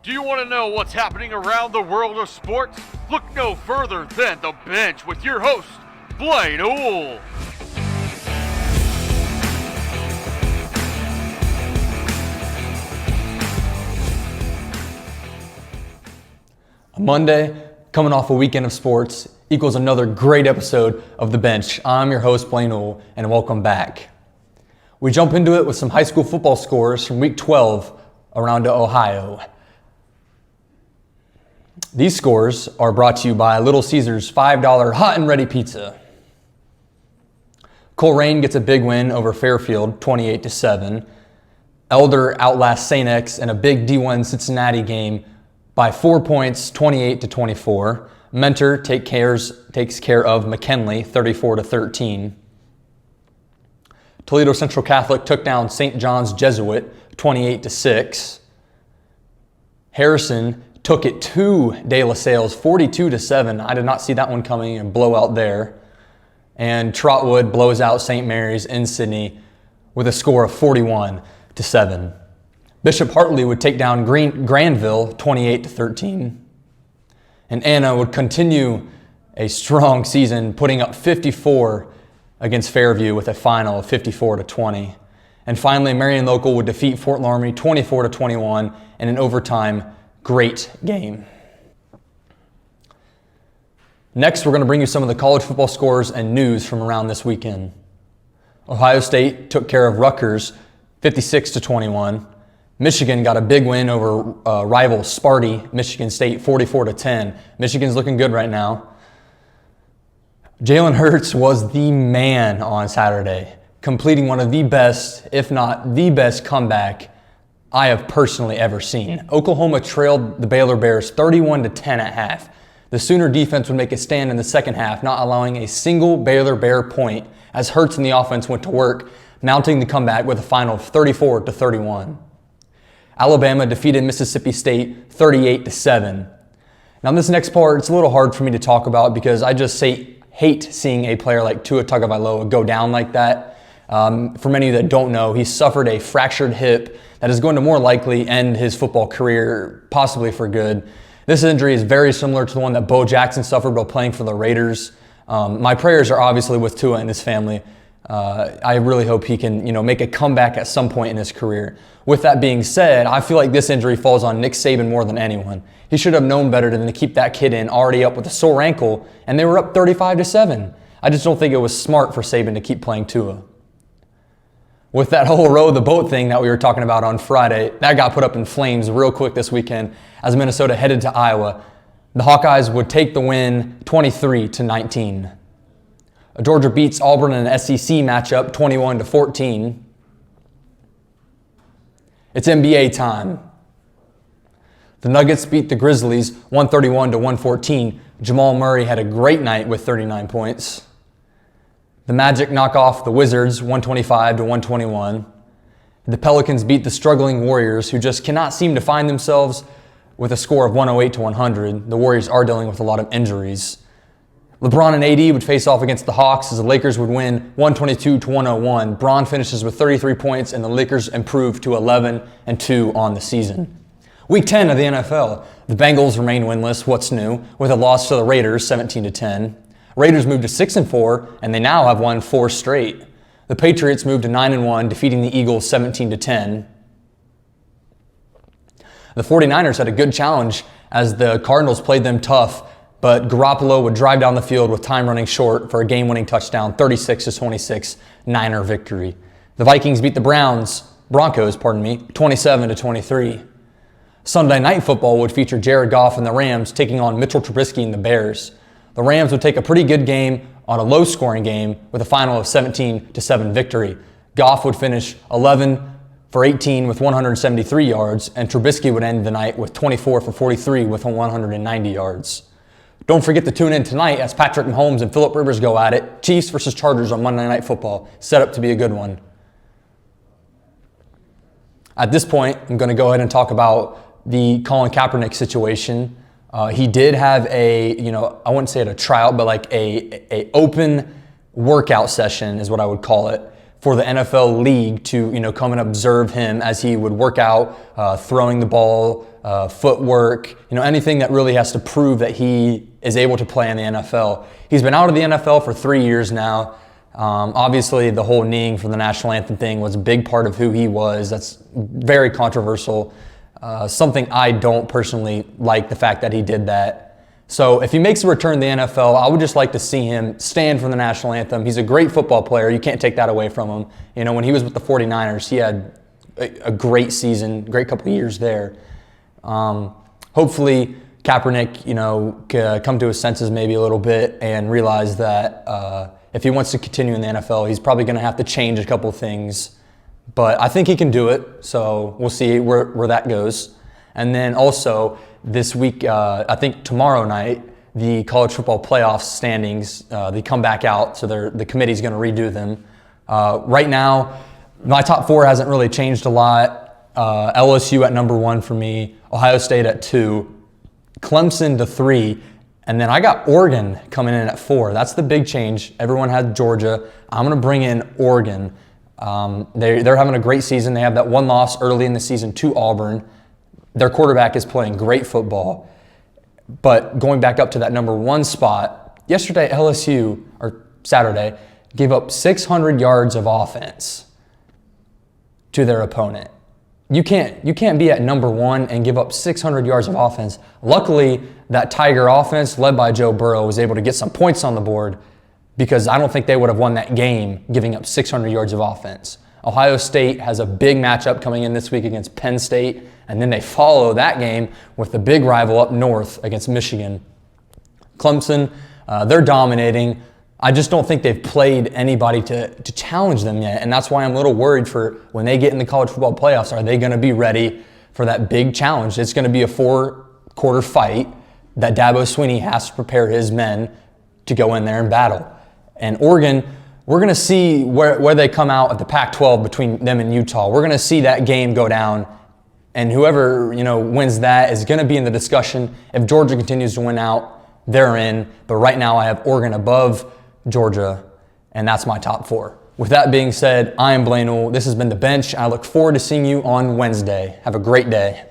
Do you want to know what's happening around the world of sports? Look no further than The Bench with your host, Blaine Owl. A Monday, coming off a weekend of sports, equals another great episode of The Bench. I'm your host, Blaine Owl, and welcome back. We jump into it with some high school football scores from week 12 around Ohio. These scores are brought to you by Little Caesars $5 hot and ready pizza. Coleraine gets a big win over Fairfield, 28-7. Elder outlasts St. X in a big D1 Cincinnati game by 4 points, 28-24. Mentor takes care of McKinley, 34-13. Toledo Central Catholic took down St. John's Jesuit, 28-6. Harrison took it to De La Salle's 42-7. I did not see that one coming, and blowout there. And Trotwood blows out St. Mary's in Sydney with a score of 41-7. Bishop Hartley would take down Granville 28-13. And Anna would continue a strong season, putting up 54 against Fairview with a final of 54-20. And finally, Marion Local would defeat Fort Laramie 24-21 in an overtime great game. Next, we're going to bring you some of the college football scores and news from around this weekend. Ohio State took care of Rutgers 56-21. Michigan got a big win over rival Sparty, Michigan State 44-10. Michigan's looking good right now. Jalen Hurts was the man on Saturday, completing one of the best, if not the best comeback I have personally ever seen. Oklahoma trailed the Baylor Bears 31-10 at half. The Sooner defense would make a stand in the second half, not allowing a single Baylor Bear point as Hurts and the offense went to work, mounting the comeback with a final of 34-31. Alabama defeated Mississippi State 38-7. Now this next part, it's a little hard for me to talk about because I just hate seeing a player like Tua Tagovailoa go down like that. For many that don't know, he suffered a fractured hip that is going to more likely end his football career, possibly for good. This injury is very similar to the one that Bo Jackson suffered while playing for the Raiders. My prayers are obviously with Tua and his family. I really hope he can, make a comeback at some point in his career. With that being said, I feel like this injury falls on Nick Saban more than anyone. He should have known better than to keep that kid in already up with a sore ankle, and they were up 35-7. I just don't think it was smart for Saban to keep playing Tua. With that whole row the boat thing that we were talking about on Friday, that got put up in flames real quick this weekend as Minnesota headed to Iowa. The Hawkeyes would take the win 23-19. Georgia beats Auburn in an SEC matchup 21-14. It's NBA time. The Nuggets beat the Grizzlies 131-114. Jamal Murray had a great night with 39 points. The Magic knock off the Wizards 125-121. The Pelicans beat the struggling Warriors, who just cannot seem to find themselves, with a score of 108-100. The Warriors are dealing with a lot of injuries. LeBron and AD would face off against the Hawks as the Lakers would win 122-101. Bron finishes with 33 points and the Lakers improve to 11-2 on the season. Week 10 of the NFL, the Bengals remain winless. What's new? With a loss to the Raiders 17-10. Raiders moved to 6-4 and they now have won 4 straight. The Patriots moved to 9-1, defeating the Eagles 17-10. The 49ers had a good challenge as the Cardinals played them tough, but Garoppolo would drive down the field with time running short for a game-winning touchdown, 36-26 Niner victory. The Vikings beat the Broncos, 27-23. Sunday Night Football would feature Jared Goff and the Rams taking on Mitchell Trubisky and the Bears. The Rams would take a pretty good game on a low-scoring game with a final of 17-7 victory. Goff would finish 11 for 18 with 173 yards, and Trubisky would end the night with 24 for 43 with 190 yards. Don't forget to tune in tonight as Patrick Mahomes and Phillip Rivers go at it. Chiefs versus Chargers on Monday Night Football. Set up to be a good one. At this point, I'm going to go ahead and talk about the Colin Kaepernick situation. He did have I wouldn't say it a tryout, but like a open workout session is what I would call it for the NFL league to, come and observe him as he would work out, throwing the ball, footwork, anything that really has to prove that he is able to play in the NFL. He's been out of the NFL for 3 years now. Obviously, the whole kneeing for the national anthem thing was a big part of who he was. That's very controversial. Something I don't personally like, the fact that he did that. So if he makes a return to the NFL, I would just like to see him stand for the national anthem. He's a great football player. You can't take that away from him. When he was with the 49ers, he had a great season, great couple of years there. Hopefully Kaepernick, come to his senses maybe a little bit and realize that if he wants to continue in the NFL, he's probably going to have to change a couple of things. But I think he can do it, so we'll see where that goes. And then also this week, I think tomorrow night, the college football playoff standings, they come back out, so the committee's going to redo them. Right now, my top four hasn't really changed a lot. LSU at number 1 for me, Ohio State at 2, Clemson to 3, and then I got Oregon coming in at 4. That's the big change. Everyone had Georgia. I'm going to bring in Oregon. They're having a great season. They have that one loss early in the season to Auburn. Their quarterback is playing great football. But going back up to that number 1 spot, yesterday LSU, or Saturday, gave up 600 yards of offense to their opponent. You can't be at number 1 and give up 600 yards of offense. Luckily, that Tiger offense led by Joe Burrow was able to get some points on the board, because I don't think they would have won that game giving up 600 yards of offense. Ohio State has a big matchup coming in this week against Penn State, and then they follow that game with the big rival up north against Michigan. Clemson, they're dominating. I just don't think they've played anybody to challenge them yet, and that's why I'm a little worried for when they get in the college football playoffs. Are they going to be ready for that big challenge? It's going to be a 4-quarter fight that Dabo Swinney has to prepare his men to go in there and battle. And Oregon, we're going to see where they come out at the Pac-12 between them and Utah. We're going to see that game go down, and whoever wins that is going to be in the discussion. If Georgia continues to win out, they're in. But right now I have Oregon above Georgia, and that's my top 4. With that being said, I am Blaine Newell. This has been The Bench. I look forward to seeing you on Wednesday. Have a great day.